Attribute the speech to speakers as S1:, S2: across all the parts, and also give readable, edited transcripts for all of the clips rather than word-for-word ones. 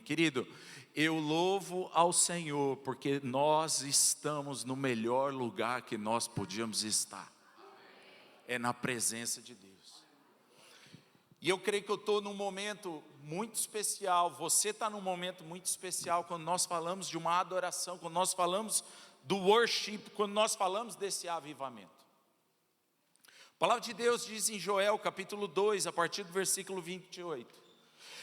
S1: Querido, eu louvo ao Senhor, porque nós estamos no melhor lugar que nós podíamos estar. É na presença de Deus. E eu creio que eu estou num momento muito especial, você está num momento muito especial, quando nós falamos de uma adoração, quando nós falamos do worship, quando nós falamos desse avivamento. A palavra de Deus diz em Joel capítulo 2, a partir do versículo 28.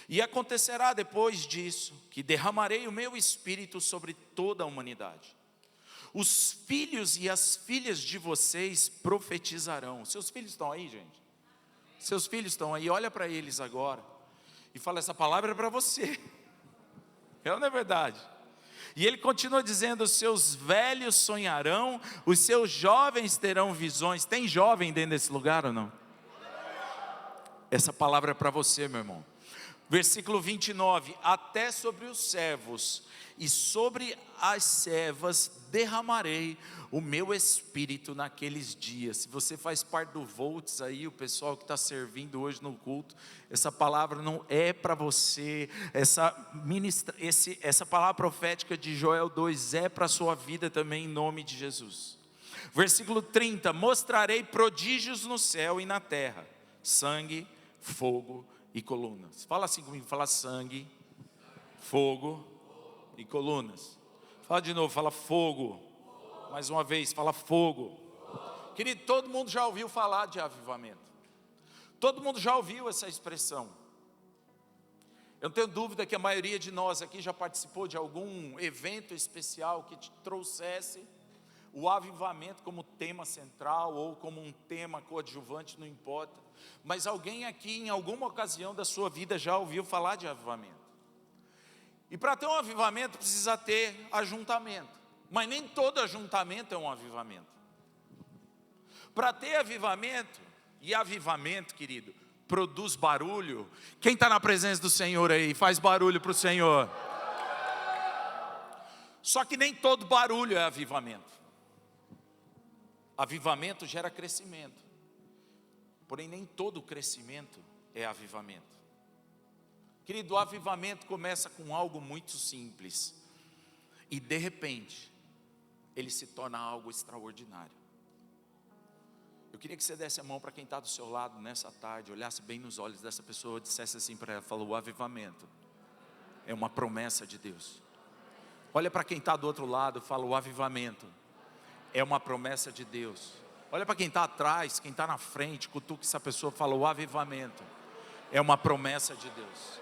S1: E acontecerá depois disso, que derramarei o meu espírito sobre toda a humanidade. Os filhos e as filhas de vocês profetizarão. Seus filhos estão aí, gente? Seus filhos estão aí, olha para eles agora. E fala, essa palavra é para você. Não é verdade? E ele continua dizendo, os seus velhos sonharão, os seus jovens terão visões. Tem jovem dentro desse lugar ou não? Essa palavra é para você, meu irmão. Versículo 29, até sobre os servos e sobre as servas derramarei o meu espírito naqueles dias. Se você faz parte do Volts aí, o pessoal que está servindo hoje no culto, essa palavra não é para você, essa palavra profética de Joel 2 é para a sua vida também, em nome de Jesus. Versículo 30, mostrarei prodígios no céu e na terra, sangue, fogo e colunas. Fala assim comigo, fala sangue, fogo e colunas. Fala de novo, fala fogo. Mais uma vez, fala fogo. Querido, todo mundo já ouviu falar de avivamento. Todo mundo já ouviu essa expressão. Eu não tenho dúvida que a maioria de nós aqui já participou de algum evento especial que te trouxesse o avivamento como tema central ou como um tema coadjuvante, não importa. Mas alguém aqui em alguma ocasião da sua vida já ouviu falar de avivamento. E para ter um avivamento precisa ter ajuntamento. Mas nem todo ajuntamento é um avivamento. Para ter avivamento, e avivamento, querido, produz barulho. Quem está na presença do Senhor aí, faz barulho para o Senhor. Só que nem todo barulho é avivamento. Avivamento gera crescimento. Porém, nem todo crescimento é avivamento. Querido, o avivamento começa com algo muito simples. E de repente, ele se torna algo extraordinário. Eu queria que você desse a mão para quem está do seu lado nessa tarde, olhasse bem nos olhos dessa pessoa, dissesse assim para ela, falou, o avivamento é uma promessa de Deus. Olha para quem está do outro lado, fala, o avivamento é uma promessa de Deus. Olha para quem está atrás, quem está na frente, cutuca essa pessoa, fala, o avivamento é uma promessa de Deus.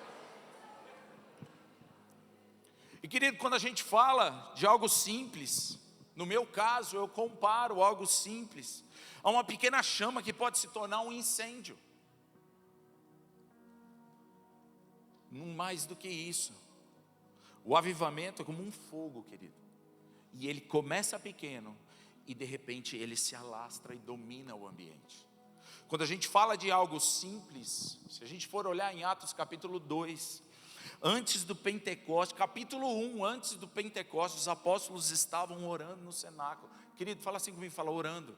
S1: E querido, quando a gente fala de algo simples, no meu caso eu comparo algo simples a uma pequena chama que pode se tornar um incêndio. Não mais do que isso. O avivamento é como um fogo, querido. E ele começa pequeno e de repente ele se alastra e domina o ambiente. Quando a gente fala de algo simples, se a gente for olhar em Atos capítulo 2, antes do Pentecostes, capítulo 1, antes do Pentecostes, os apóstolos estavam orando no cenáculo. Querido, fala assim comigo, fala orando.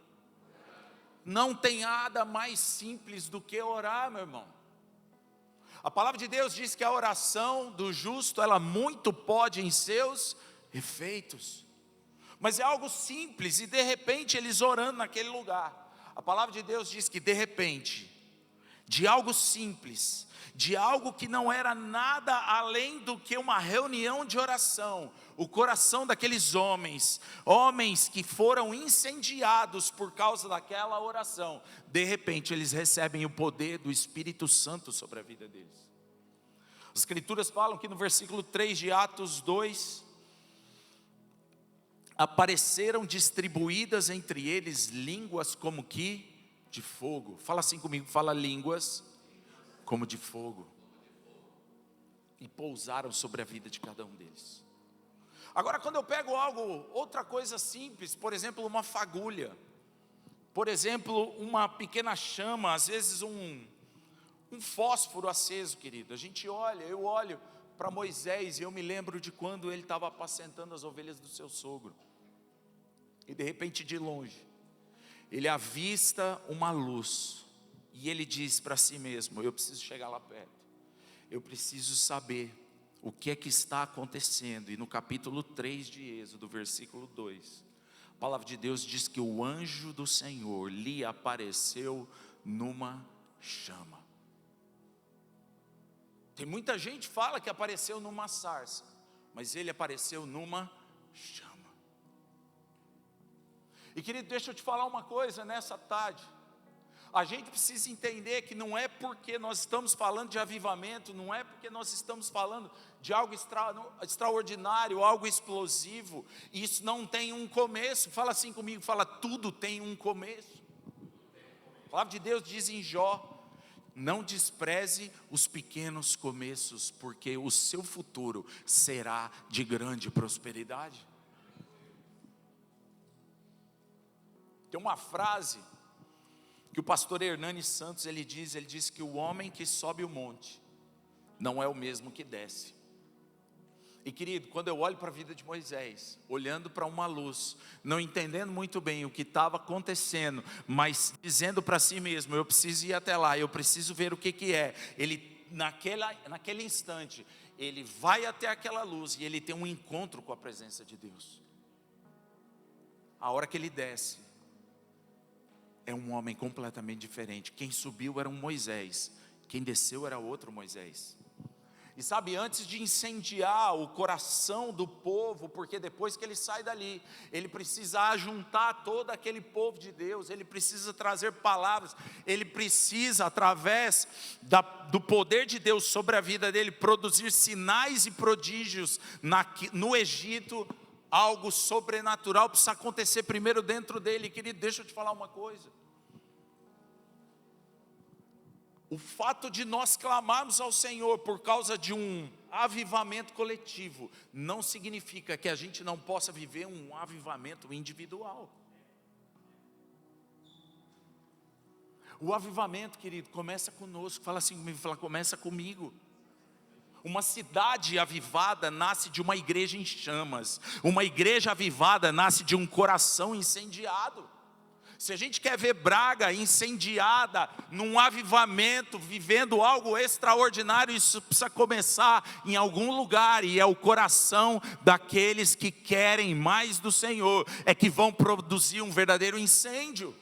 S1: Não tem nada mais simples do que orar, meu irmão. A palavra de Deus diz que a oração do justo, ela muito pode em seus efeitos. Mas é algo simples e de repente eles orando naquele lugar. A palavra de Deus diz que de repente, de algo simples, de algo que não era nada além do que uma reunião de oração, o coração daqueles homens que foram incendiados por causa daquela oração, de repente eles recebem o poder do Espírito Santo sobre a vida deles. As Escrituras falam que no versículo 3 de Atos 2, apareceram distribuídas entre eles línguas como que de fogo. Fala assim comigo, fala línguas como de fogo. E pousaram sobre a vida de cada um deles. Agora quando eu pego outra coisa simples, por exemplo uma fagulha, por exemplo uma pequena chama, às vezes um fósforo aceso, querido. Eu olho para Moisés e eu me lembro de quando ele estava apacentando as ovelhas do seu sogro. E de repente de longe, ele avista uma luz. E ele diz para si mesmo, eu preciso chegar lá perto. Eu preciso saber o que é que está acontecendo. E no capítulo 3 de Êxodo, versículo 2, a palavra de Deus diz que o anjo do Senhor lhe apareceu numa chama. Tem muita gente que fala que apareceu numa sarça, mas ele apareceu numa chama. E querido, deixa eu te falar uma coisa nessa tarde. A gente precisa entender que não é porque nós estamos falando de avivamento, não é porque nós estamos falando de algo extraordinário, algo explosivo, isso não tem um começo. Fala assim comigo, fala, tudo tem um começo. A palavra de Deus diz em Jó: não despreze os pequenos começos, porque o seu futuro será de grande prosperidade. Tem uma frase que o pastor Hernani Santos ele diz que o homem que sobe o monte não é o mesmo que desce. E querido, quando eu olho para a vida de Moisés, olhando para uma luz, não entendendo muito bem o que estava acontecendo, mas dizendo para si mesmo, eu preciso ir até lá, eu preciso ver o que é. Ele, naquele instante, ele vai até aquela luz e ele tem um encontro com a presença de Deus. A hora que ele desce, é um homem completamente diferente. Quem subiu era um Moisés, quem desceu era outro Moisés. E sabe, antes de incendiar o coração do povo, porque depois que ele sai dali, ele precisa ajuntar todo aquele povo de Deus, ele precisa trazer palavras, ele precisa, através do poder de Deus sobre a vida dele, produzir sinais e prodígios no Egito. Algo sobrenatural precisa acontecer primeiro dentro dele. Querido, deixa eu te falar uma coisa. O fato de nós clamarmos ao Senhor por causa de um avivamento coletivo, não significa que a gente não possa viver um avivamento individual. O avivamento, querido, começa conosco. Fala assim comigo, fala, começa comigo. Uma cidade avivada nasce de uma igreja em chamas. Uma igreja avivada nasce de um coração incendiado. Se a gente quer ver Braga incendiada, num avivamento, vivendo algo extraordinário, isso precisa começar em algum lugar. E é o coração daqueles que querem mais do Senhor, é que vão produzir um verdadeiro incêndio.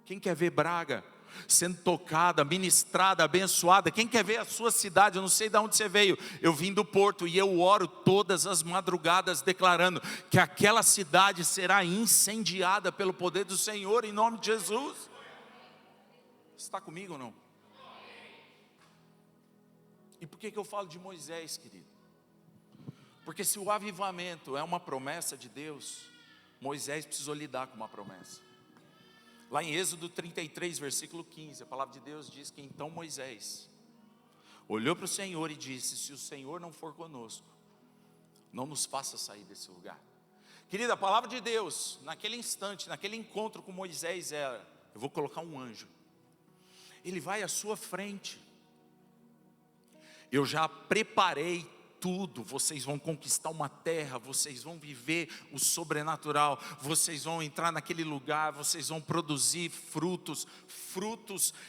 S1: Quem quer ver Braga sendo tocada, ministrada, abençoada? Quem quer ver a sua cidade? Eu não sei de onde você veio, eu vim do Porto e eu oro todas as madrugadas declarando que aquela cidade será incendiada pelo poder do Senhor, em nome de Jesus. Você está comigo ou não? E por que eu falo de Moisés, querido? Porque se o avivamento é uma promessa de Deus, Moisés precisou lidar com uma promessa. Lá em Êxodo 33, versículo 15, a palavra de Deus diz que então Moisés olhou para o Senhor e disse: se o Senhor não for conosco, não nos faça sair desse lugar. Querida, a palavra de Deus, naquele instante, naquele encontro com Moisés era: eu vou colocar um anjo, ele vai à sua frente, eu já preparei tudo, vocês vão conquistar uma terra, vocês vão viver o sobrenatural, vocês vão entrar naquele lugar, vocês vão produzir frutos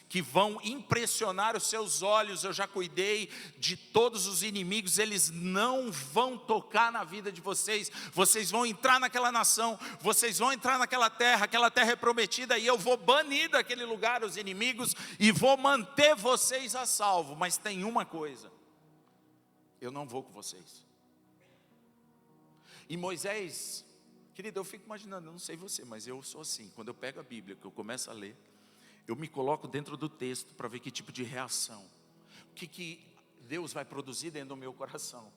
S1: que vão impressionar os seus olhos. Eu já cuidei de todos os inimigos, eles não vão tocar na vida de vocês, vocês vão entrar naquela nação, vocês vão entrar naquela terra, aquela terra é prometida, e eu vou banir daquele lugar os inimigos, e vou manter vocês a salvo. Mas tem uma coisa: eu não vou com vocês. E Moisés, querido, eu fico imaginando, eu não sei você, mas eu sou assim, quando eu pego a Bíblia, que eu começo a ler, eu me coloco dentro do texto para ver que tipo de reação, o que Deus vai produzir dentro do meu coração.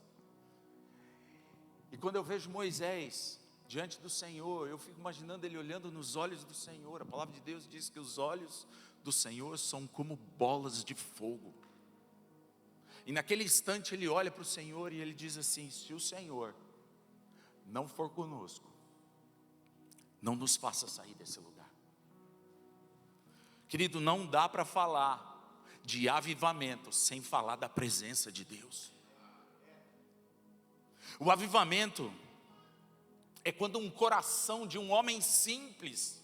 S1: E quando eu vejo Moisés diante do Senhor, eu fico imaginando ele olhando nos olhos do Senhor. A palavra de Deus diz que os olhos do Senhor são como bolas de fogo. E naquele instante ele olha para o Senhor e ele diz assim: se o Senhor não for conosco, não nos faça sair desse lugar. Querido, não dá para falar de avivamento sem falar da presença de Deus. O avivamento é quando um coração de um homem simples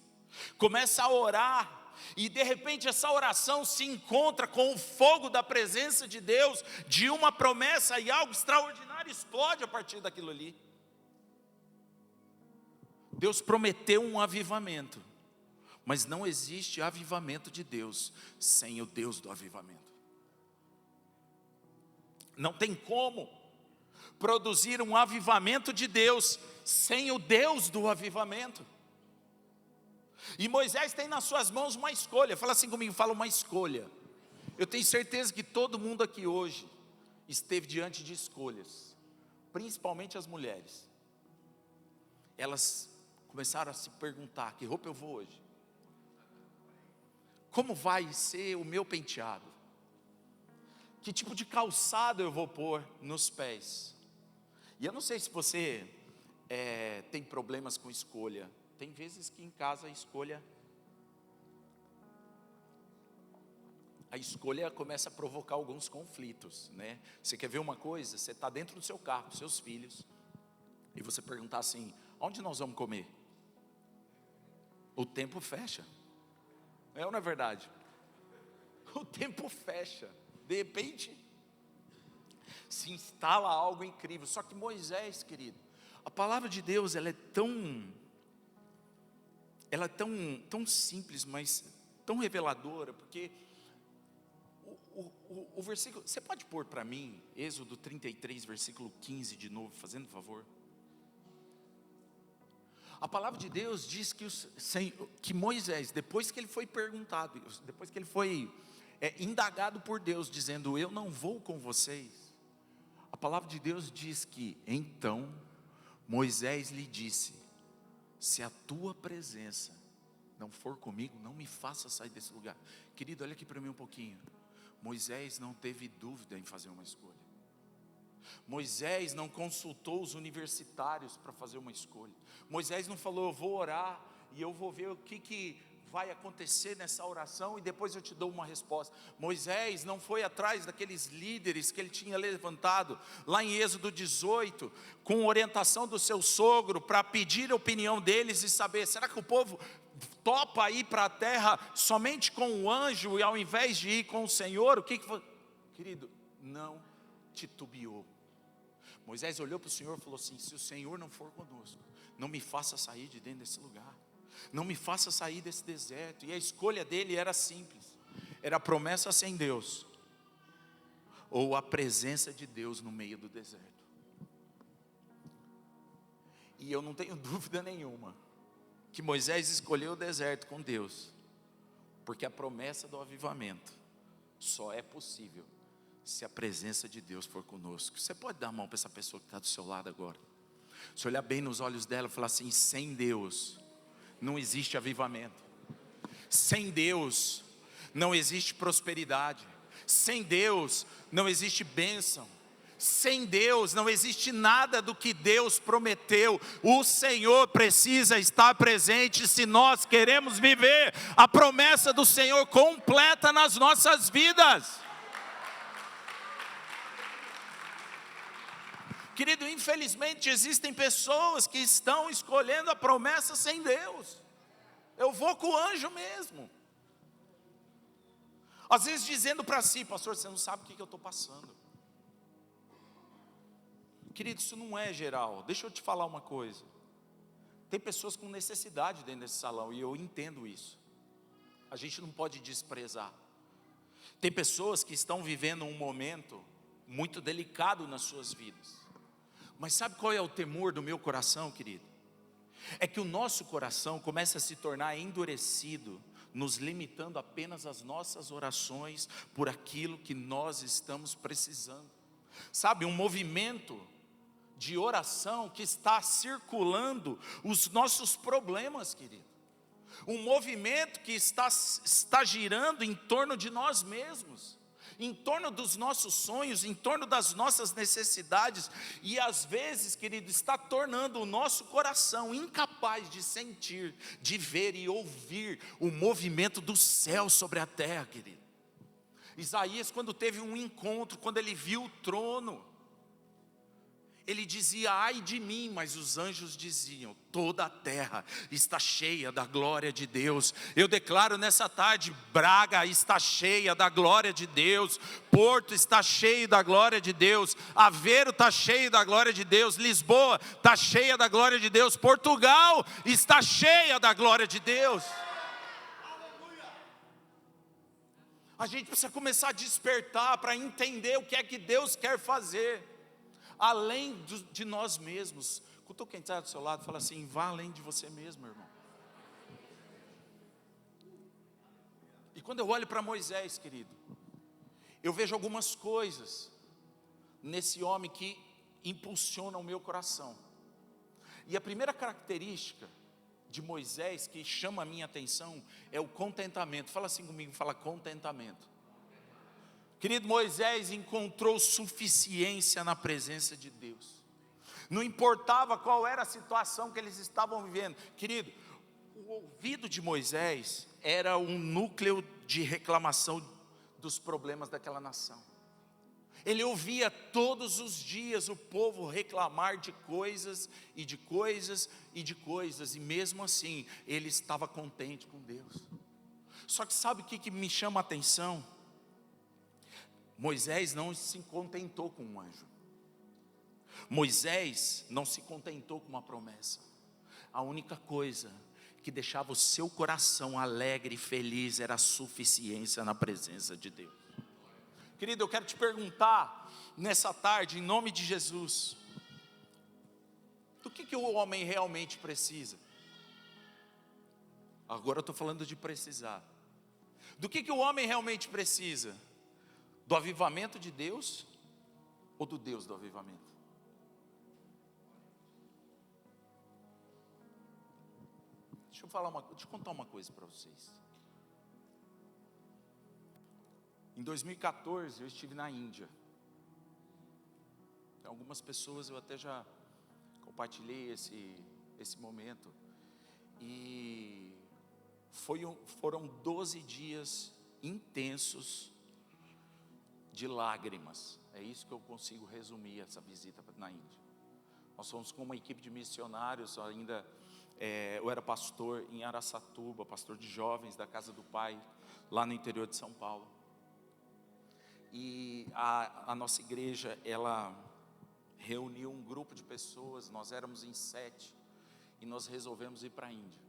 S1: começa a orar e de repente essa oração se encontra com o fogo da presença de Deus, de uma promessa, e algo extraordinário explode a partir daquilo ali. Deus prometeu um avivamento, mas não existe avivamento de Deus sem o Deus do avivamento. Não tem como produzir um avivamento de Deus sem o Deus do avivamento. E Moisés tem nas suas mãos uma escolha. Fala assim comigo, fala uma escolha. Eu tenho certeza que todo mundo aqui hoje esteve diante de escolhas, principalmente as mulheres. Elas começaram a se perguntar: que roupa eu vou hoje? Como vai ser o meu penteado? Que tipo de calçado eu vou pôr nos pés? E eu não sei se você tem problemas com escolha. Tem vezes que em casa a escolha começa a provocar alguns conflitos, né? Você quer ver uma coisa? Você está dentro do seu carro, com seus filhos, e você perguntar assim: onde nós vamos comer? O tempo fecha. É ou não é verdade? O tempo fecha. De repente se instala algo incrível. Só que Moisés, querido, a palavra de Deus, ela é tão simples, mas tão reveladora, porque o versículo, você pode pôr para mim Êxodo 33, versículo 15 de novo, fazendo favor? A palavra de Deus diz que Moisés, depois que ele foi perguntado, depois que ele foi indagado por Deus, dizendo: eu não vou com vocês, a palavra de Deus diz que então Moisés lhe disse: se a tua presença não for comigo, não me faça sair desse lugar. Querido, olha aqui para mim um pouquinho. Moisés não teve dúvida em fazer uma escolha. Moisés não consultou os universitários para fazer uma escolha. Moisés não falou: eu vou orar e eu vou ver o que vai acontecer nessa oração e depois eu te dou uma resposta. Moisés não foi atrás daqueles líderes que ele tinha levantado lá em Êxodo 18, com orientação do seu sogro, para pedir a opinião deles e saber: será que o povo topa ir para a terra somente com o anjo e ao invés de ir com o Senhor? O que foi? Querido, não titubeou. Moisés olhou para o Senhor e falou assim: se o Senhor não for conosco, não me faça sair de dentro desse lugar, não me faça sair desse deserto. E a escolha dele era simples: era a promessa sem Deus, ou a presença de Deus no meio do deserto. E eu não tenho dúvida nenhuma que Moisés escolheu o deserto com Deus, porque a promessa do avivamento só é possível se a presença de Deus for conosco. Você pode dar a mão para essa pessoa que está do seu lado agora? Se olhar bem nos olhos dela e falar assim: sem Deus não existe avivamento, sem Deus não existe prosperidade, sem Deus não existe bênção, sem Deus não existe nada do que Deus prometeu. O Senhor precisa estar presente se nós queremos viver a promessa do Senhor completa nas nossas vidas. Querido, infelizmente existem pessoas que estão escolhendo a promessa sem Deus. Eu vou com o anjo mesmo. Às vezes dizendo para si: pastor, você não sabe o que eu estou passando. Querido, isso não é geral. Deixa eu te falar uma coisa. Tem pessoas com necessidade dentro desse salão, e eu entendo isso. A gente não pode desprezar. Tem pessoas que estão vivendo um momento muito delicado nas suas vidas. Mas sabe qual é o temor do meu coração, querido? É que o nosso coração começa a se tornar endurecido, nos limitando apenas às nossas orações por aquilo que nós estamos precisando. Sabe, um movimento de oração que está circulando os nossos problemas, querido. Um movimento que está girando em torno de nós mesmos, em torno dos nossos sonhos, em torno das nossas necessidades, e às vezes, querido, está tornando o nosso coração incapaz de sentir, de ver e ouvir o movimento do céu sobre a terra, querido. Isaías, quando teve um encontro, quando ele viu o trono, ele dizia: ai de mim, mas os anjos diziam: toda a terra está cheia da glória de Deus. Eu declaro nessa tarde: Braga está cheia da glória de Deus, Porto está cheio da glória de Deus, Aveiro está cheio da glória de Deus, Lisboa está cheia da glória de Deus, Portugal está cheia da glória de Deus. A gente precisa começar a despertar para entender o que é que Deus quer fazer, além de nós mesmos. Cutuca quem está do seu lado e fala assim: vá além de você mesmo, irmão. E quando eu olho para Moisés, querido, eu vejo algumas coisas nesse homem que impulsionam o meu coração. E a primeira característica de Moisés que chama a minha atenção é o contentamento. Fala assim comigo, fala contentamento. Querido, Moisés encontrou suficiência na presença de Deus. Não importava qual era a situação que eles estavam vivendo. Querido, o ouvido de Moisés era um núcleo de reclamação dos problemas daquela nação. Ele ouvia todos os dias o povo reclamar de coisas, e de coisas, e de coisas, e mesmo assim, ele estava contente com Deus. Só que sabe o que me chama a atenção? Moisés não se contentou com um anjo. Moisés não se contentou com uma promessa. A única coisa que deixava o seu coração alegre e feliz era a suficiência na presença de Deus. Querido, eu quero te perguntar nessa tarde, em nome de Jesus, do que o homem realmente precisa? Agora eu estou falando de precisar. Do que o homem realmente precisa? Do avivamento de Deus ou do Deus do avivamento? Deixa eu contar uma coisa para vocês. Em 2014 eu estive na Índia. Algumas pessoas eu até já compartilhei esse momento. E foram 12 dias intensos de lágrimas. É isso que eu consigo resumir essa visita na Índia. Nós fomos com uma equipe de missionários ainda. Eu era pastor em Araçatuba, pastor de jovens da Casa do Pai, lá no interior de São Paulo. E a nossa igreja, ela reuniu um grupo de pessoas, nós éramos em 7, e nós resolvemos ir para a Índia.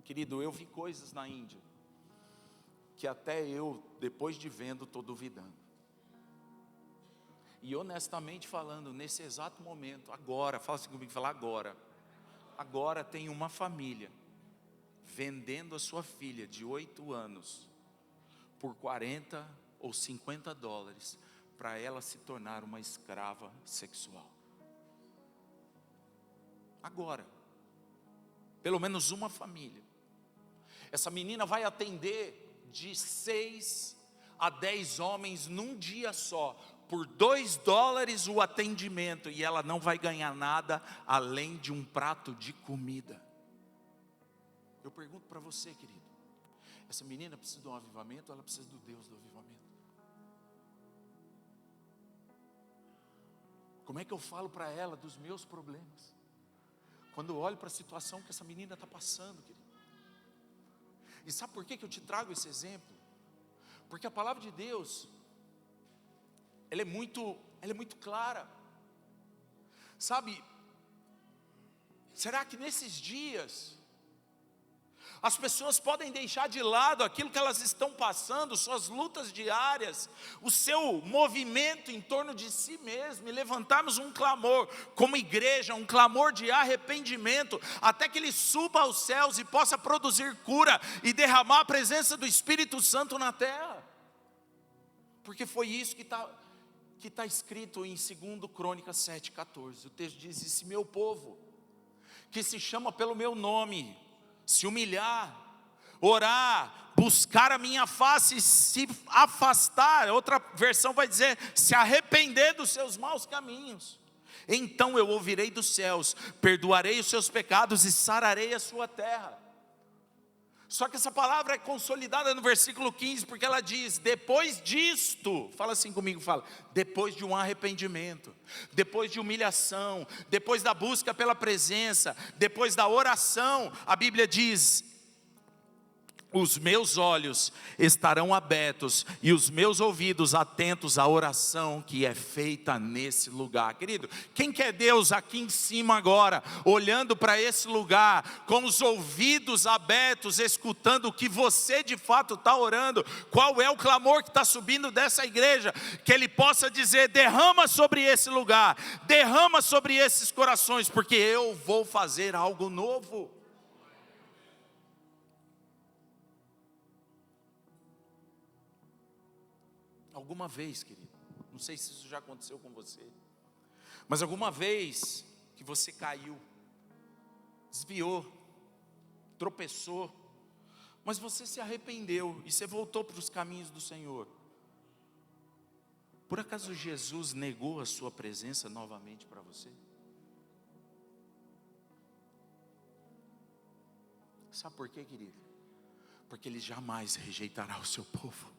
S1: Querido, eu vi coisas na Índia, que até eu, depois de vendo, estou duvidando. E honestamente falando, nesse exato momento, agora, fala assim comigo, fala agora tem uma família, vendendo a sua filha de 8 anos, por 40 ou 50 dólares, para ela se tornar uma escrava sexual. Agora, pelo menos uma família. Essa menina vai atender de 6 a 10 homens num dia só, por 2 dólares o atendimento, e ela não vai ganhar nada além de um prato de comida. Eu pergunto para você, querido, essa menina precisa de um avivamento ou ela precisa do Deus do avivamento? Como é que eu falo para ela dos meus problemas, quando eu olho para a situação que essa menina está passando, querido? E sabe por que eu te trago esse exemplo? Porque a palavra de Deus, ela é muito clara. Sabe, será que nesses dias as pessoas podem deixar de lado aquilo que elas estão passando, suas lutas diárias, o seu movimento em torno de si mesmo, e levantarmos um clamor como igreja, um clamor de arrependimento, até que ele suba aos céus e possa produzir cura e derramar a presença do Espírito Santo na terra? Porque foi isso que está escrito em 2 Crônicas 7,14. O texto diz: e se meu povo, que se chama pelo meu nome, se humilhar, orar, buscar a minha face e se afastar, outra versão vai dizer, se arrepender dos seus maus caminhos, então eu ouvirei dos céus, perdoarei os seus pecados e sararei a sua terra. Só que essa palavra é consolidada no versículo 15, porque ela diz: depois disto, fala assim comigo, fala, depois de um arrependimento, depois de humilhação, depois da busca pela presença, depois da oração, a Bíblia diz: os meus olhos estarão abertos e os meus ouvidos atentos à oração que é feita nesse lugar. Querido, quem quer Deus aqui em cima agora, olhando para esse lugar, com os ouvidos abertos, escutando o que você de fato está orando, qual é o clamor que está subindo dessa igreja, que Ele possa dizer: derrama sobre esse lugar, derrama sobre esses corações, porque eu vou fazer algo novo. Alguma vez, querido, não sei se isso já aconteceu com você, mas alguma vez que você caiu, desviou, tropeçou, mas você se arrependeu e você voltou para os caminhos do Senhor, por acaso Jesus negou a sua presença novamente para você? Sabe por quê, querido? Porque Ele jamais rejeitará o seu povo.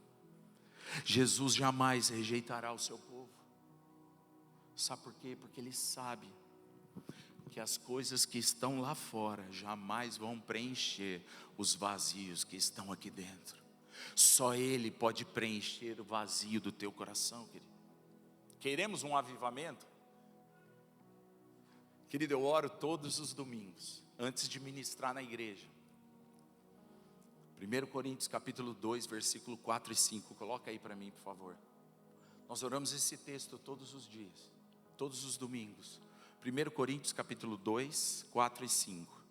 S1: Jesus jamais rejeitará o seu povo. Sabe por quê? Porque Ele sabe que as coisas que estão lá fora jamais vão preencher os vazios que estão aqui dentro. Só Ele pode preencher o vazio do teu coração, querido. Queremos um avivamento? Querido, eu oro todos os domingos, antes de ministrar na igreja. 1 Coríntios capítulo 2, versículo 4 e 5, coloca aí para mim, por favor. Nós oramos esse texto todos os dias, todos os domingos. 1 Coríntios capítulo 2, 4 e 5.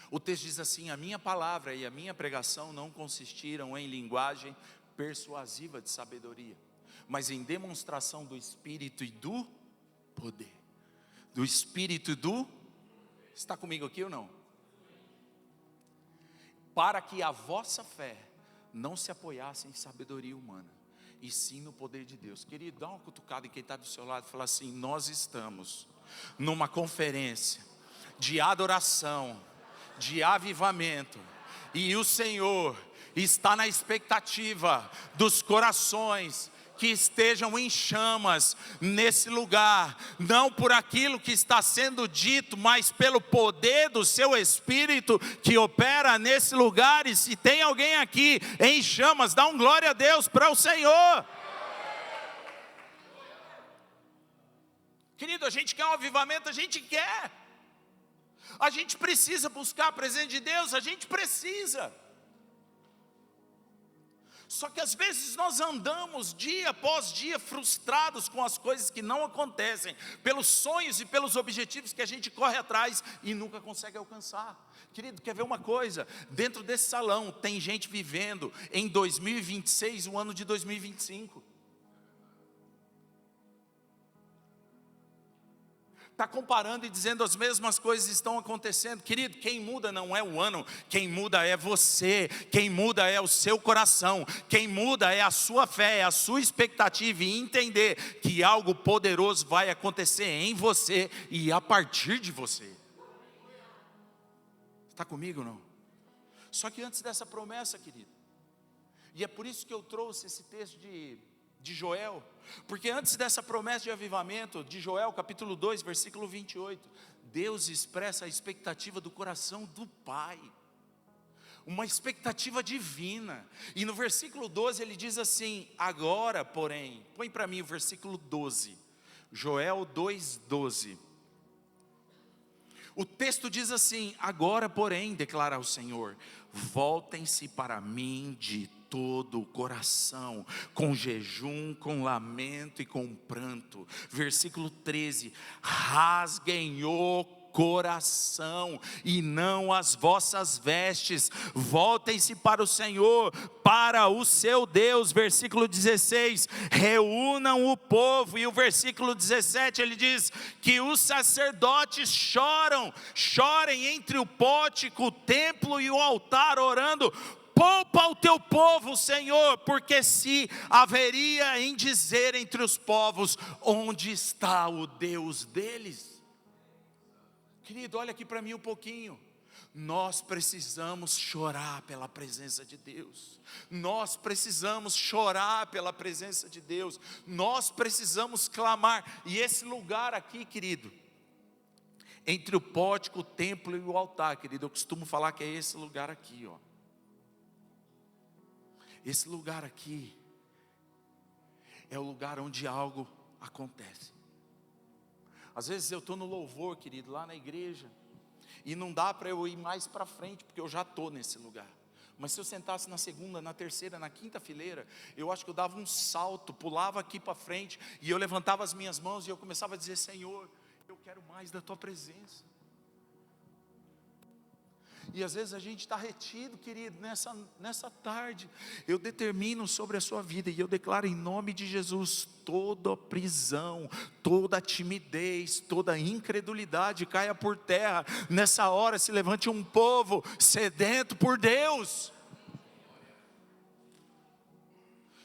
S1: O texto diz assim: a minha palavra e a minha pregação não consistiram em linguagem persuasiva de sabedoria, mas em demonstração do Espírito e do poder. Do Espírito e do... Está comigo aqui ou não? Para que a vossa fé não se apoiasse em sabedoria humana, e sim no poder de Deus. Querido, dá uma cutucada em quem está do seu lado e fala assim: nós estamos numa conferência de adoração, de avivamento, e o Senhor está na expectativa dos corações que estejam em chamas nesse lugar, não por aquilo que está sendo dito, mas pelo poder do seu Espírito que opera nesse lugar. E se tem alguém aqui em chamas, dá um glória a Deus para o Senhor. Querido, a gente quer um avivamento, a gente quer. A gente precisa buscar a presença de Deus, a gente precisa. Só que às vezes nós andamos dia após dia frustrados com as coisas que não acontecem, pelos sonhos e pelos objetivos que a gente corre atrás e nunca consegue alcançar. Querido, quer ver uma coisa? Dentro desse salão tem gente vivendo em 2026 o ano de 2025. Está comparando e dizendo as mesmas coisas estão acontecendo. Querido, quem muda não é o ano, quem muda é você, quem muda é o seu coração, quem muda é a sua fé, é a sua expectativa e entender que algo poderoso vai acontecer em você e a partir de você. Está comigo ou não? Só que antes dessa promessa, querido, e é por isso que eu trouxe esse texto de Joel, porque antes dessa promessa de avivamento, de Joel capítulo 2, versículo 28, Deus expressa a expectativa do coração do Pai, uma expectativa divina, e no versículo 12 ele diz assim: agora porém, põe para mim o versículo 12, Joel 2:12, o texto diz assim: agora porém, declara o Senhor, voltem-se para mim de todo o coração, com jejum, com lamento e com pranto. Versículo 13: rasguem o coração e não as vossas vestes, voltem-se para o Senhor, para o seu Deus. Versículo 16: reúnam o povo. E o versículo 17 ele diz que os sacerdotes chorem entre o pórtico, o templo e o altar, orando: poupa o teu povo, Senhor, porque se haveria em dizer entre os povos: onde está o Deus deles? Querido, olha aqui para mim um pouquinho. Nós precisamos chorar pela presença de Deus. Nós precisamos chorar pela presença de Deus. Nós precisamos clamar. E esse lugar aqui, querido, entre o pórtico, o templo e o altar, querido, eu costumo falar que é esse lugar aqui, ó. Esse lugar aqui é o lugar onde algo acontece. Às vezes eu estou no louvor, querido, lá na igreja, e não dá para eu ir mais para frente, porque eu já estou nesse lugar. Mas se eu sentasse na segunda, na terceira, na quinta fileira, eu acho que eu dava um salto, pulava aqui para frente, e eu levantava as minhas mãos e eu começava a dizer: Senhor, eu quero mais da tua presença. E às vezes a gente está retido, querido, nessa tarde. Eu determino sobre a sua vida, e eu declaro em nome de Jesus, toda prisão, toda timidez, toda incredulidade caia por terra. Nessa hora se levante um povo sedento por Deus.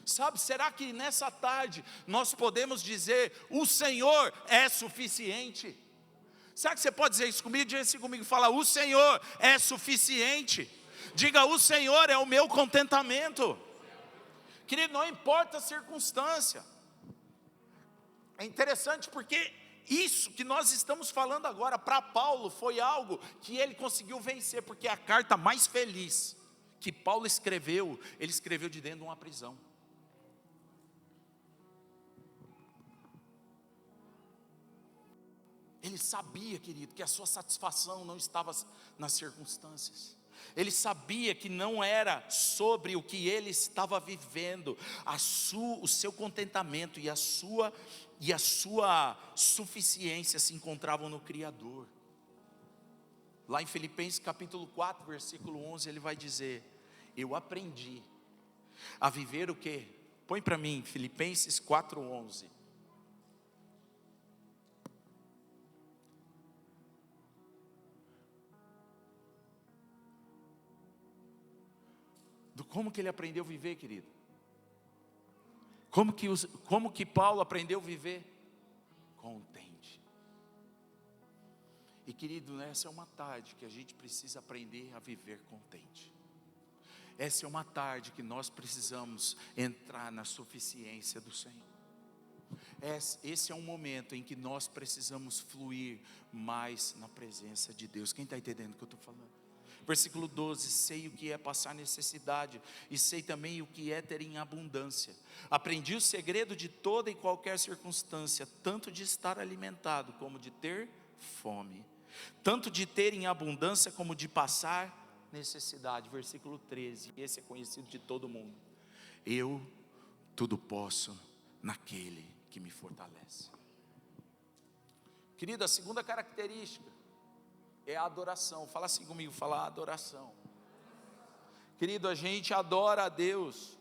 S1: Sabe, será que nessa tarde nós podemos dizer: o Senhor é suficiente? Será que você pode dizer isso comigo? Diga assim comigo, fala: o Senhor é suficiente. Diga: o Senhor é o meu contentamento. Querido, não importa a circunstância. É interessante porque isso que nós estamos falando agora, para Paulo, foi algo que ele conseguiu vencer, porque a carta mais feliz que Paulo escreveu, ele escreveu de dentro de uma prisão. Ele sabia, querido, que a sua satisfação não estava nas circunstâncias. Ele sabia que não era sobre o que ele estava vivendo. O seu contentamento e a sua suficiência se encontravam no Criador. Lá em Filipenses capítulo 4, versículo 11, ele vai dizer: eu aprendi a viver o quê? Põe para mim, Filipenses 4:11. Como que ele aprendeu a viver, querido? Como que Paulo aprendeu a viver? Contente. E querido, essa é uma tarde que a gente precisa aprender a viver contente. Essa é uma tarde que nós precisamos entrar na suficiência do Senhor. Esse é um momento em que nós precisamos fluir mais na presença de Deus. Quem está entendendo o que eu estou falando? Versículo 12, sei o que é passar necessidade, e sei também o que é ter em abundância. Aprendi o segredo de toda e qualquer circunstância, tanto de estar alimentado, como de ter fome, tanto de ter em abundância, como de passar necessidade. Versículo 13, esse é conhecido de todo mundo: eu tudo posso naquele que me fortalece. Querido, a segunda característica é a adoração. Fala assim comigo, fala: adoração. Querido, a gente adora a Deus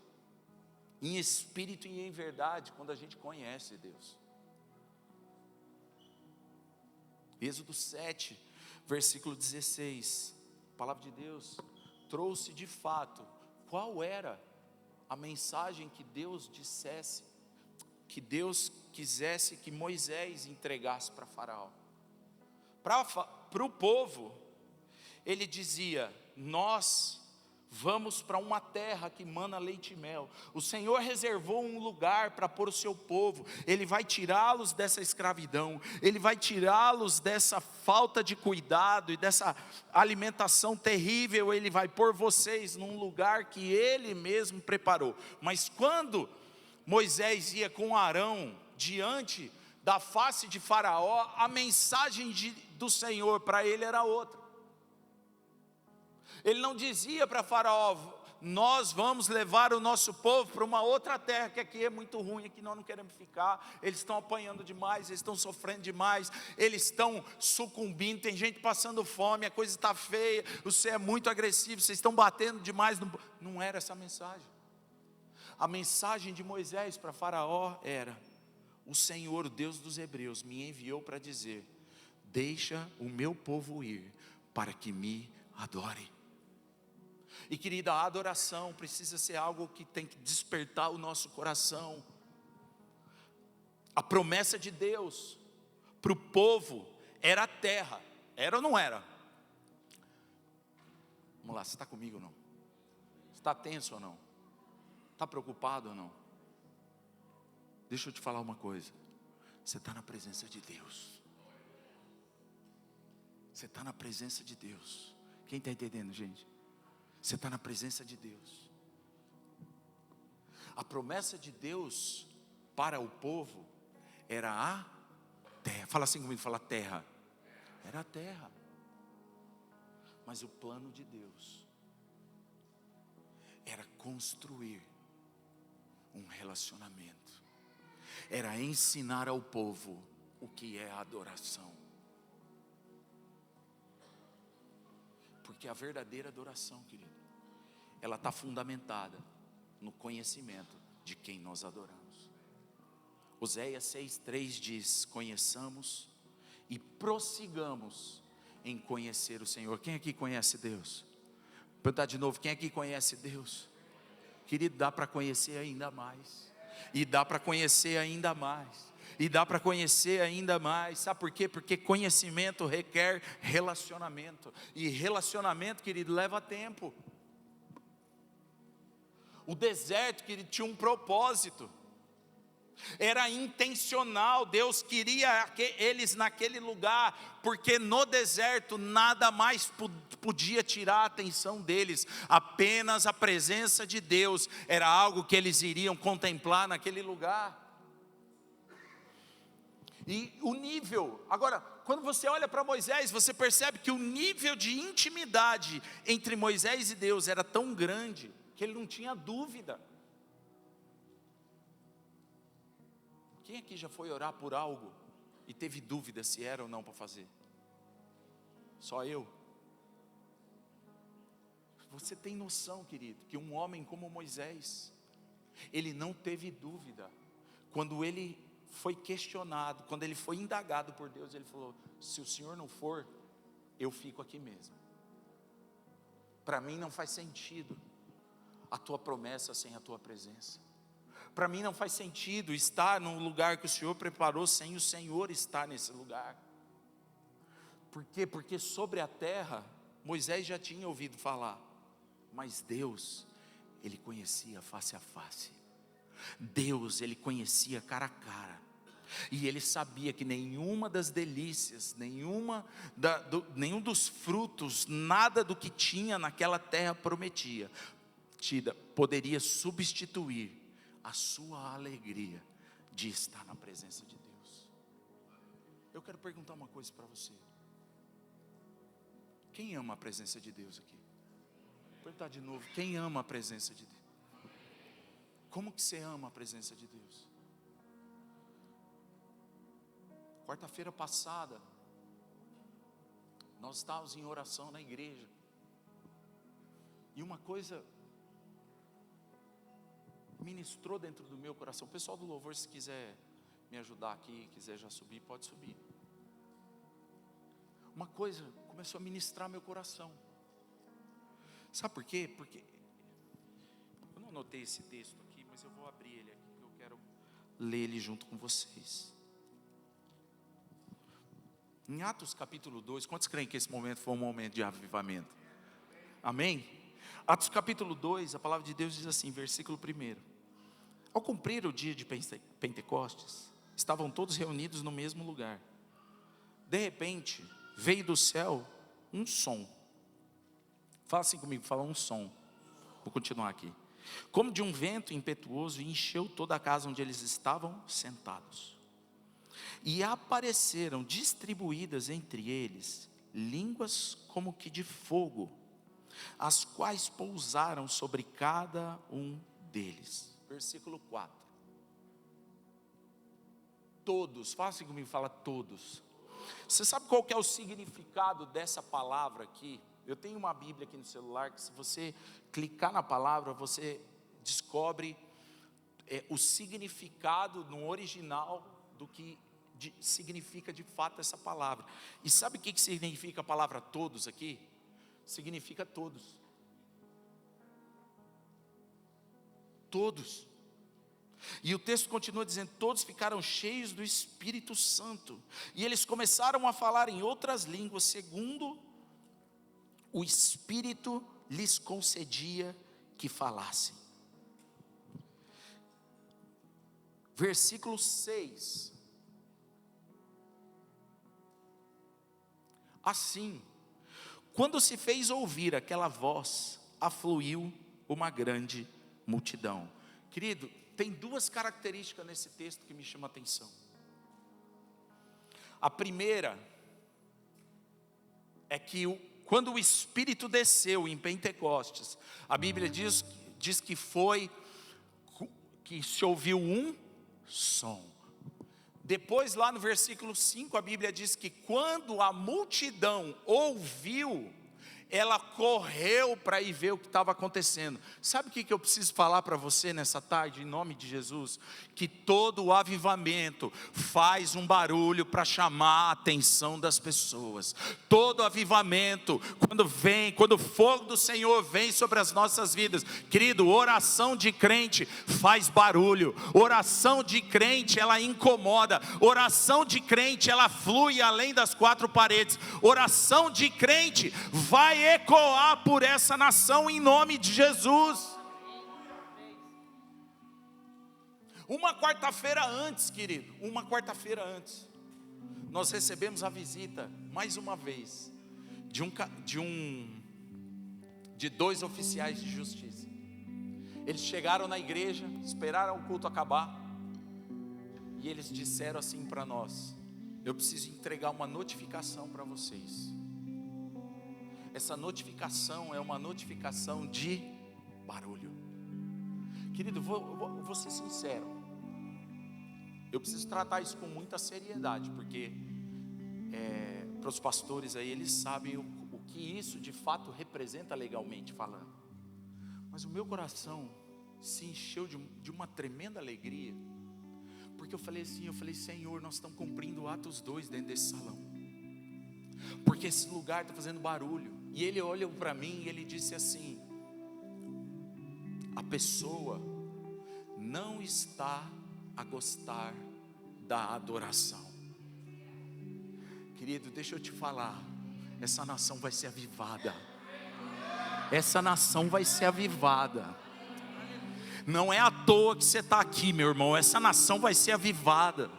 S1: em espírito e em verdade quando a gente conhece Deus. Êxodo 7, versículo 16, a palavra de Deus trouxe de fato qual era a mensagem que Deus dissesse, que Deus quisesse que Moisés entregasse para Faraó. Para o povo, ele dizia: nós vamos para uma terra que mana leite e mel. O Senhor reservou um lugar para pôr o seu povo. Ele vai tirá-los dessa escravidão, Ele vai tirá-los dessa falta de cuidado e dessa alimentação terrível. Ele vai pôr vocês num lugar que Ele mesmo preparou. Mas quando Moisés ia com Arão diante da face de Faraó, a mensagem do Senhor para ele era outra. Ele não dizia para Faraó: nós vamos levar o nosso povo para uma outra terra, que aqui é muito ruim, aqui nós não queremos ficar, eles estão apanhando demais, eles estão sofrendo demais, eles estão sucumbindo, tem gente passando fome, a coisa está feia, você é muito agressivo, vocês estão batendo demais. Não era essa a mensagem. A mensagem de Moisés para Faraó era: o Senhor, o Deus dos Hebreus, me enviou para dizer: deixa o meu povo ir, para que me adore. E querida, a adoração precisa ser algo que tem que despertar o nosso coração. A promessa de Deus para o povo era a terra, Era ou não era? Vamos lá, você está comigo ou não? Você está tenso ou não? Está preocupado ou não? Deixa eu te falar uma coisa. Você está na presença de Deus. Você está na presença de Deus. Quem está entendendo, gente? Você está na presença de Deus. A promessa de Deus para o povo era a terra. Fala assim comigo, fala terra. Era a terra. Mas o plano de Deus era construir um relacionamento. Era ensinar ao povo o que é a adoração. Porque a verdadeira adoração, querido, ela está fundamentada no conhecimento de quem nós adoramos. Oséias 6,3 diz: conheçamos e prossigamos em conhecer o Senhor. Quem aqui conhece Deus? Vou perguntar de novo, quem aqui conhece Deus? Querido, dá para conhecer ainda mais. E dá para conhecer ainda mais. E dá para conhecer ainda mais. Sabe por quê? Porque conhecimento requer relacionamento. E relacionamento, querido, leva tempo. O deserto, querido, tinha um propósito. Era intencional. Deus queria eles naquele lugar, porque no deserto nada mais podia tirar a atenção deles. Apenas a presença de Deus era algo que eles iriam contemplar naquele lugar. E o nível, agora, quando você olha para Moisés, você percebe que o nível de intimidade entre Moisés e Deus era tão grande, que ele não tinha dúvida. Quem aqui já foi orar por algo e teve dúvida se era ou não para fazer? Só eu. Você tem noção, querido, que um homem como Moisés, ele não teve dúvida. Quando ele foi questionado, quando ele foi indagado por Deus, ele falou: se o Senhor não for, eu fico aqui mesmo. Para mim não faz sentido a tua promessa sem a tua presença. Para mim não faz sentido estar num lugar que o Senhor preparou sem o Senhor estar nesse lugar. Por quê? Porque sobre a terra, Moisés já tinha ouvido falar, mas Deus, ele conhecia face a face. Deus, ele conhecia cara a cara. E ele sabia que nenhuma das delícias, nenhum dos frutos, nada do que tinha naquela terra prometida, poderia substituir a sua alegria de estar na presença de Deus. Eu quero perguntar uma coisa para você. Quem ama a presença de Deus aqui? Vou perguntar de novo, quem ama a presença de Deus? Como que você ama a presença de Deus? Quarta-feira passada, nós estávamos em oração na igreja, e uma coisa ministrou dentro do meu coração. O pessoal do louvor, se quiser me ajudar aqui, quiser já subir, pode subir. Uma coisa começou a ministrar meu coração. Sabe por quê? Porque eu não anotei esse texto aqui, mas eu vou abrir ele aqui, que eu quero ler ele junto com vocês. Em Atos capítulo 2, quantos creem que esse momento foi um momento de avivamento? Amém? Atos capítulo 2, a palavra de Deus diz assim, versículo 1: ao cumprir o dia de Pentecostes, estavam todos reunidos no mesmo lugar. De repente, veio do céu um som. Fala assim comigo, fala um som. Vou continuar aqui. Como de um vento impetuoso, e encheu toda a casa onde eles estavam sentados. E apareceram distribuídas entre eles línguas como que de fogo, as quais pousaram sobre cada um deles. Versículo 4. Todos, fala assim comigo, fala todos. Você sabe qual que é o significado dessa palavra aqui? Eu tenho uma Bíblia aqui no celular, que se você clicar na palavra, você descobre o significado no original do que significa de fato essa palavra. E sabe o que significa a palavra todos aqui? Significa todos. Todos. E o texto continua dizendo: todos ficaram cheios do Espírito Santo, e eles começaram a falar em outras línguas, segundo o Espírito lhes concedia que falassem. Versículo 6. Assim, quando se fez ouvir aquela voz, afluiu uma grande multidão. Querido, tem duas características nesse texto que me chamam a atenção. A primeira é que quando o Espírito desceu em Pentecostes, a Bíblia diz que se ouviu um som. Depois, lá no versículo 5, a Bíblia diz que quando a multidão ouviu, ela correu para ir ver o que estava acontecendo. Sabe o que eu preciso falar para você nessa tarde, em nome de Jesus? Que todo o avivamento faz um barulho para chamar a atenção das pessoas. Todo avivamento, quando o fogo do Senhor vem sobre as nossas vidas, querido, oração de crente faz barulho. Oração de crente, ela incomoda. Oração de crente, ela flui além das quatro paredes. Oração de crente vai ecoar por essa nação em nome de Jesus. Uma quarta-feira antes, querido, nós recebemos a visita, mais uma vez, de dois oficiais de justiça. Eles chegaram na igreja, esperaram o culto acabar, e eles disseram assim para nós: eu preciso entregar uma notificação para vocês. Essa notificação é uma notificação de barulho. Querido, vou ser sincero, eu preciso tratar isso com muita seriedade, porque para os pastores aí, eles sabem o que isso de fato representa legalmente falando. Mas o meu coração se encheu de uma tremenda alegria, porque eu falei assim, Senhor, nós estamos cumprindo Atos 2 dentro desse salão, porque esse lugar está fazendo barulho. E ele olhou para mim e ele disse assim: a pessoa não está a gostar da adoração. Querido, deixa eu te falar, essa nação vai ser avivada. Essa nação vai ser avivada. Não é à toa que você está aqui, meu irmão. Essa nação vai ser avivada.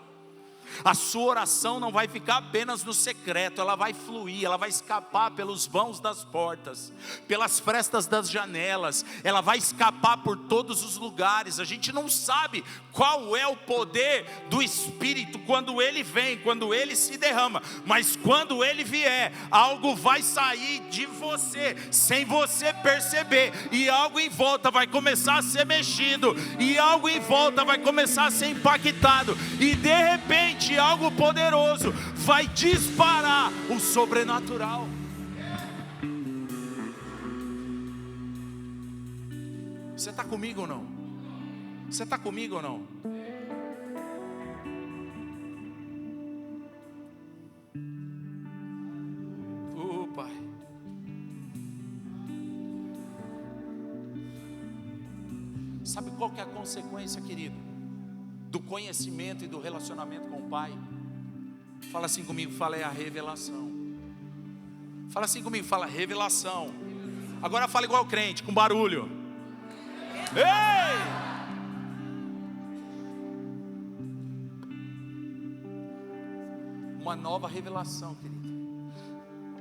S1: A sua oração não vai ficar apenas no secreto, ela vai fluir, ela vai escapar pelos vãos das portas, pelas frestas das janelas, ela vai escapar por todos os lugares. A gente não sabe qual é o poder do Espírito quando ele vem, quando ele se derrama, mas quando ele vier, algo vai sair de você, sem você perceber, e algo em volta vai começar a ser mexido, e algo em volta vai começar a ser impactado, e de repente algo poderoso vai disparar o sobrenatural. Você está comigo ou não? Você está comigo ou não? Pai, sabe qual que é a consequência, querido, do conhecimento e do relacionamento com o Pai? Fala assim comigo, fala, é a revelação. Fala assim comigo, fala, revelação. Agora fala igual crente, com barulho. Ei! Uma nova revelação, querido.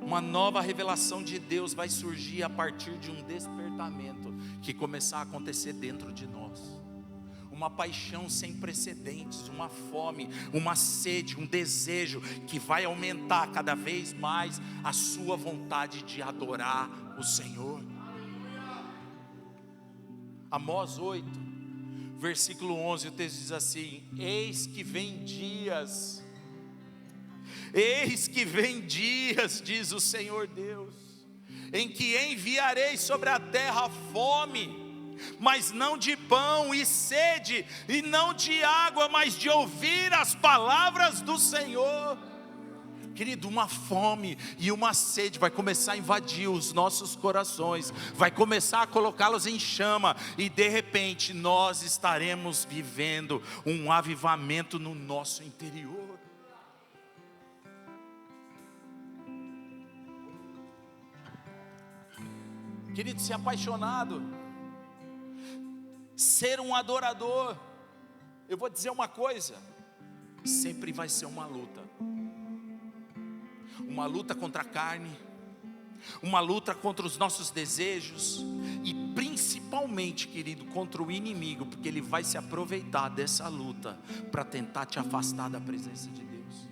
S1: Uma nova revelação de Deus vai surgir a partir de um despertamento que começar a acontecer dentro de nós. Uma paixão sem precedentes, uma fome, uma sede, um desejo que vai aumentar cada vez mais a sua vontade de adorar o Senhor. Amós 8, versículo 11, o texto diz assim: eis que vem dias, diz o Senhor Deus, em que enviarei sobre a terra fome, mas não de pão, e sede, e não de água, mas de ouvir as palavras do Senhor. Querido, uma fome e uma sede vai começar a invadir os nossos corações, vai começar a colocá-los em chama, e de repente nós estaremos vivendo um avivamento no nosso interior. Querido, ser apaixonado, ser um adorador, eu vou dizer uma coisa, sempre vai ser uma luta contra a carne, uma luta contra os nossos desejos, e principalmente, querido, contra o inimigo, porque ele vai se aproveitar dessa luta para tentar te afastar da presença de Deus.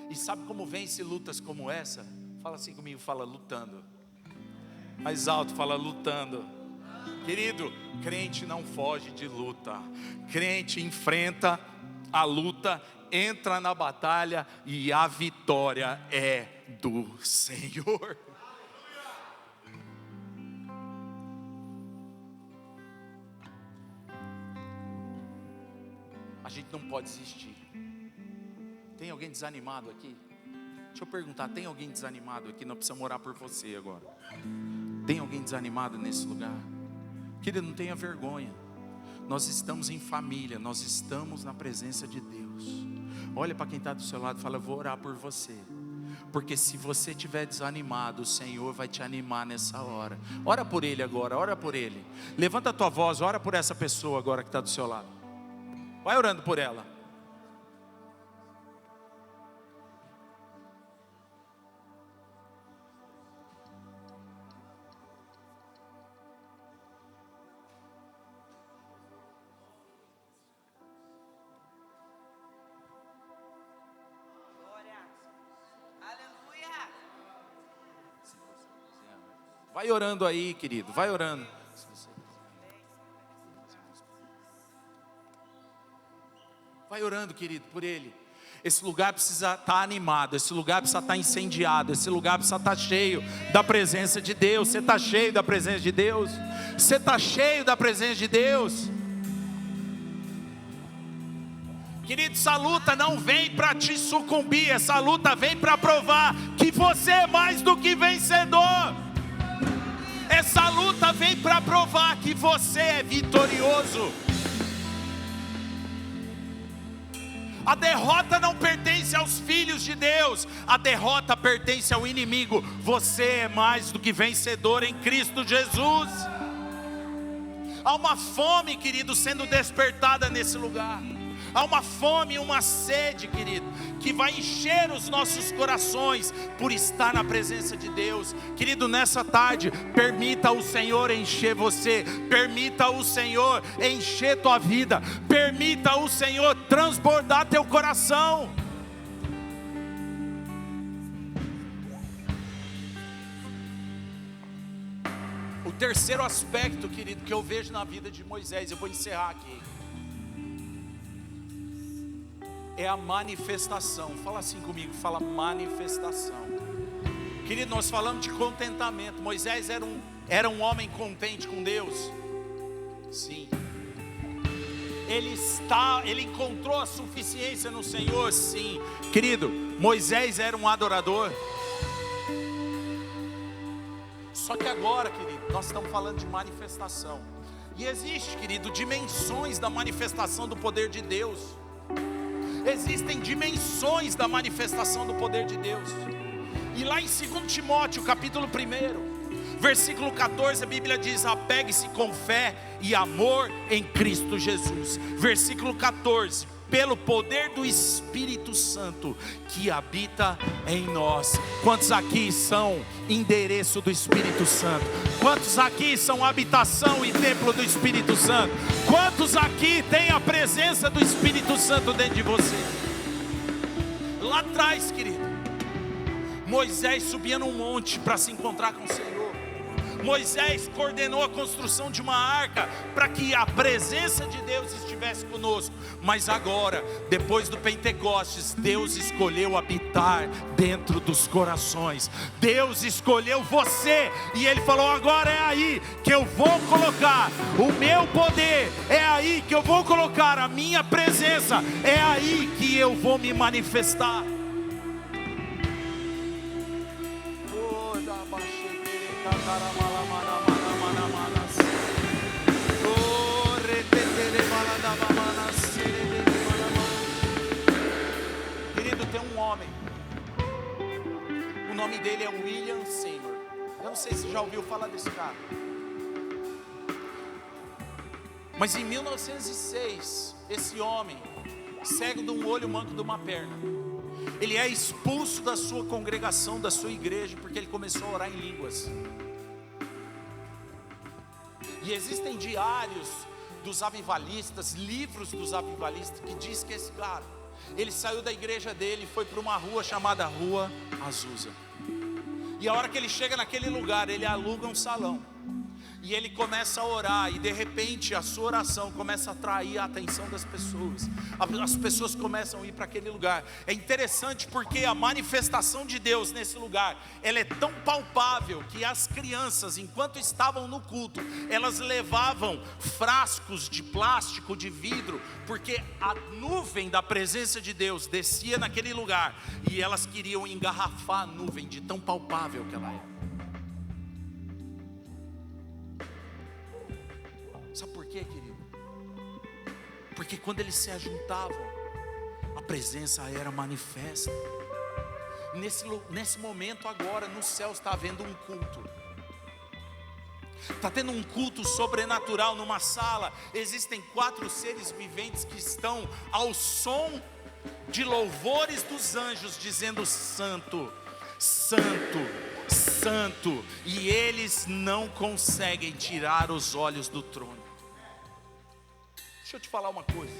S1: E sabe como vence lutas como essa? Fala assim comigo, fala lutando. Mais alto, fala lutando. Querido, crente não foge de luta, crente enfrenta a luta, entra na batalha, e a vitória é do Senhor. A gente não pode desistir. Tem alguém desanimado aqui? Deixa eu perguntar, tem alguém desanimado aqui? Nós precisamos orar por você agora. Tem alguém desanimado nesse lugar? Querido, não tenha vergonha. Nós estamos em família, nós estamos na presença de Deus. Olha para quem está do seu lado e fala, eu vou orar por você. Porque se você estiver desanimado, o Senhor vai te animar nessa hora. Ora por ele agora, ora por ele. Levanta a tua voz, ora por essa pessoa agora que está do seu lado. Vai orando por ela. Vai orando aí, querido, vai orando. Vai orando, querido, por ele. Esse lugar precisa estar animado, esse lugar precisa estar incendiado, esse lugar precisa estar cheio da presença de Deus. Você está cheio da presença de Deus? Você está cheio da presença de Deus? Querido, essa luta não vem para te sucumbir, essa luta vem para provar que você é mais do que vencedor. Essa luta vem para provar que você é vitorioso. A derrota não pertence aos filhos de Deus, a derrota pertence ao inimigo. Você é mais do que vencedor em Cristo Jesus. Há uma fome, querido, sendo despertada nesse lugar. Há uma fome e uma sede, querido, que vai encher os nossos corações por estar na presença de Deus. Querido, nessa tarde, permita o Senhor encher você, permita o Senhor encher tua vida, permita o Senhor transbordar teu coração. O terceiro aspecto, querido, que eu vejo na vida de Moisés, eu vou encerrar aqui, é a manifestação. Fala assim comigo, fala manifestação. Querido, nós falamos de contentamento. Moisés era um homem contente com Deus. Sim. Ele encontrou a suficiência no Senhor. Sim. Querido, Moisés era um adorador. Só que agora, querido, nós estamos falando de manifestação. E existe, querido, dimensões da manifestação do poder de Deus. Existem dimensões da manifestação do poder de Deus. E lá em 2 Timóteo, capítulo 1, versículo 14, a Bíblia diz: apegue-se com fé e amor em Cristo Jesus. Versículo 14: pelo poder do Espírito Santo que habita em nós. Quantos aqui são endereço do Espírito Santo? Quantos aqui são habitação e templo do Espírito Santo? Quantos aqui têm a presença do Espírito Santo dentro de você? Lá atrás, querido, Moisés subia num monte para se encontrar com o Senhor. Moisés coordenou a construção de uma arca para que a presença de Deus estivesse conosco. Mas agora, depois do Pentecostes, Deus escolheu habitar dentro dos corações. Deus escolheu você e Ele falou: agora é aí que eu vou colocar o meu poder, é aí que eu vou colocar a minha presença, é aí que eu vou me manifestar. Querido, tem um homem, o nome dele é William Seymour. Eu não sei se você já ouviu falar desse cara, mas em 1906, esse homem, cego de um olho, manco de uma perna, ele é expulso da sua congregação, da sua igreja, porque ele começou a orar em línguas. E existem diários dos avivalistas, livros dos avivalistas, que diz que esse cara, ele saiu da igreja dele e foi para uma rua chamada Rua Azusa. E a hora que ele chega naquele lugar, ele aluga um salão. E ele começa a orar, e de repente a sua oração começa a atrair a atenção das pessoas. As pessoas começam a ir para aquele lugar. É interessante porque a manifestação de Deus nesse lugar, ela é tão palpável que as crianças, enquanto estavam no culto, elas levavam frascos de plástico, de vidro, porque a nuvem da presença de Deus descia naquele lugar, e elas queriam engarrafar a nuvem de tão palpável que ela era. Sabe por quê, querido? Porque quando eles se ajuntavam, a presença era manifesta. Nesse momento agora, no céu está havendo um culto. Está tendo um culto sobrenatural numa sala. Existem 4 seres viventes que estão ao som de louvores dos anjos, dizendo: Santo, Santo, Santo. E eles não conseguem tirar os olhos do trono. Deixa eu te falar uma coisa.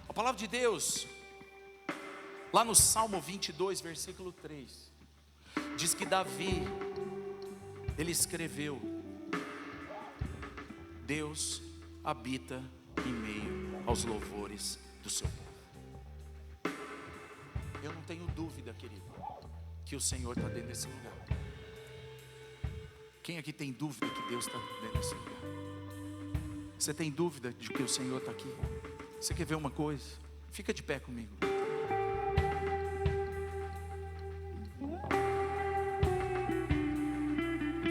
S1: A palavra de Deus, lá no Salmo 22, versículo 3, diz que Davi, ele escreveu: Deus habita em meio aos louvores do seu povo. Eu não tenho dúvida, querido, que o Senhor está dentro desse lugar. Quem aqui tem dúvida que Deus está dentro desse lugar? Você tem dúvida de que o Senhor está aqui? Você quer ver uma coisa? Fica de pé comigo.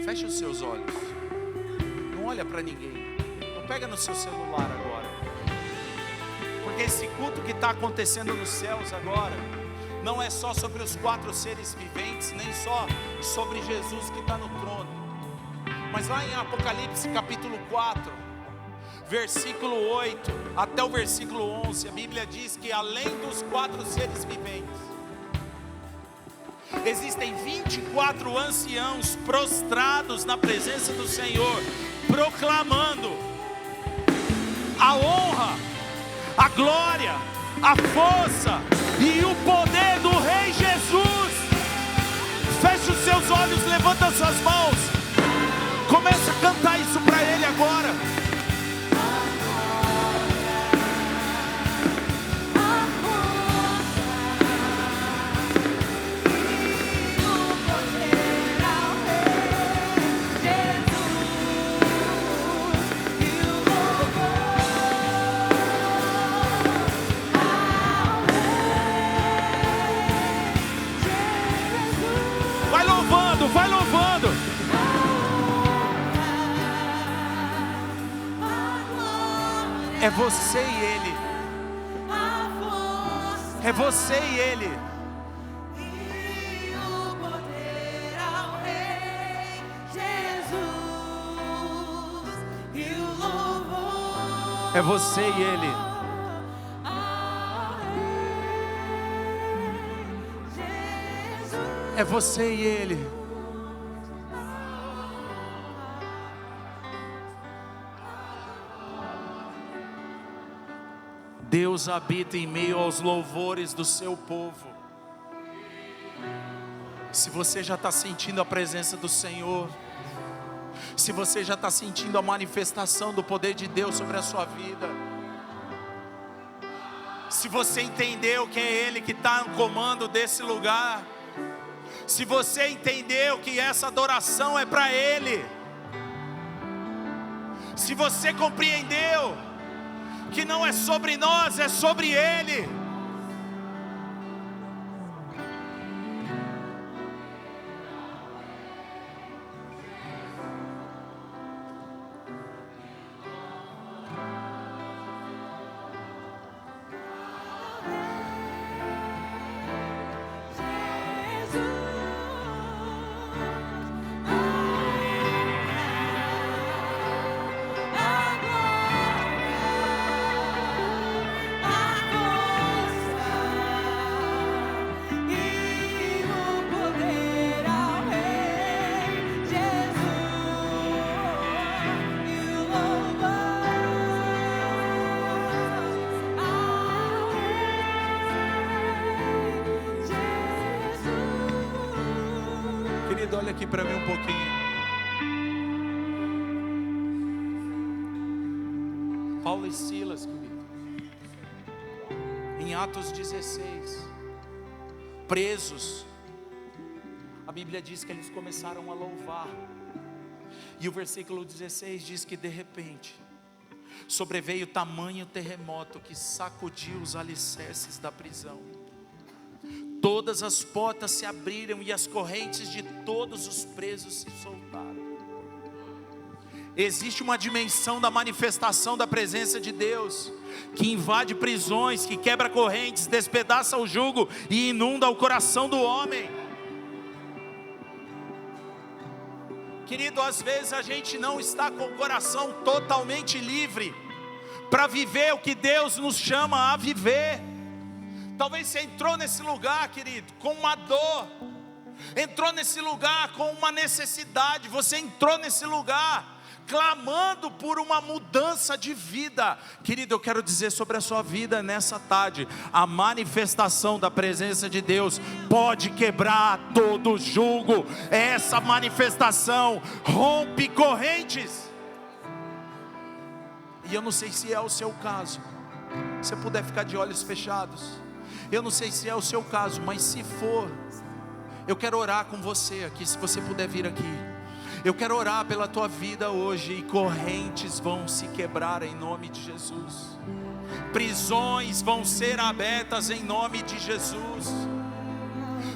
S1: Feche os seus olhos. Não olha para ninguém. Não pega no seu celular agora. Porque esse culto que está acontecendo nos céus agora não é só sobre os 4 seres viventes, nem só sobre Jesus que está no trono. Mas lá em Apocalipse capítulo 4, versículo 8 até o versículo 11, a Bíblia diz que além dos 4 seres viventes, existem 24 anciãos prostrados na presença do Senhor, proclamando a honra, a glória, a força e o poder do Rei Jesus. Feche os seus olhos, levanta as suas mãos. Começa a cantar isso para Ele agora. Vai louvando, vai louvando. É você e Ele. É você e Ele. É você e Ele. É você e Ele. Deus habita em meio aos louvores do seu povo. Se você já está sentindo a presença do Senhor, se você já está sentindo a manifestação do poder de Deus sobre a sua vida, se você entendeu que é Ele que está no comando desse lugar, se você entendeu que essa adoração é para Ele, se você compreendeu que não é sobre nós, é sobre Ele, Querido, olha aqui para mim um pouquinho. Paulo e Silas, querido, em Atos 16, presos, a Bíblia diz que eles começaram a louvar, e o versículo 16 diz que de repente sobreveio tamanho terremoto que sacudiu os alicerces da prisão. Todas as portas se abriram e as correntes de todos os presos se soltaram. Existe uma dimensão da manifestação da presença de Deus, que invade prisões, que quebra correntes, despedaça o jugo e inunda o coração do homem. Querido, às vezes a gente não está com o coração totalmente livre para viver o que Deus nos chama a viver. Talvez você entrou nesse lugar, querido, com uma dor, entrou nesse lugar com uma necessidade, você entrou nesse lugar clamando por uma mudança de vida. Querido, eu quero dizer sobre a sua vida nessa tarde: a manifestação da presença de Deus pode quebrar todo jugo. Essa manifestação rompe correntes. E eu não sei se é o seu caso. Se você puder ficar de olhos fechados, eu não sei se é o seu caso, mas se for, eu quero orar com você aqui. Se você puder vir aqui, eu quero orar pela tua vida hoje, e correntes vão se quebrar em nome de Jesus. Prisões vão ser abertas em nome de Jesus.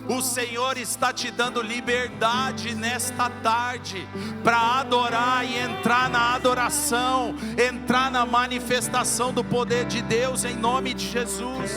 S1: O Senhor está te dando liberdade nesta tarde para adorar e entrar na adoração, entrar na manifestação do poder de Deus em nome de Jesus.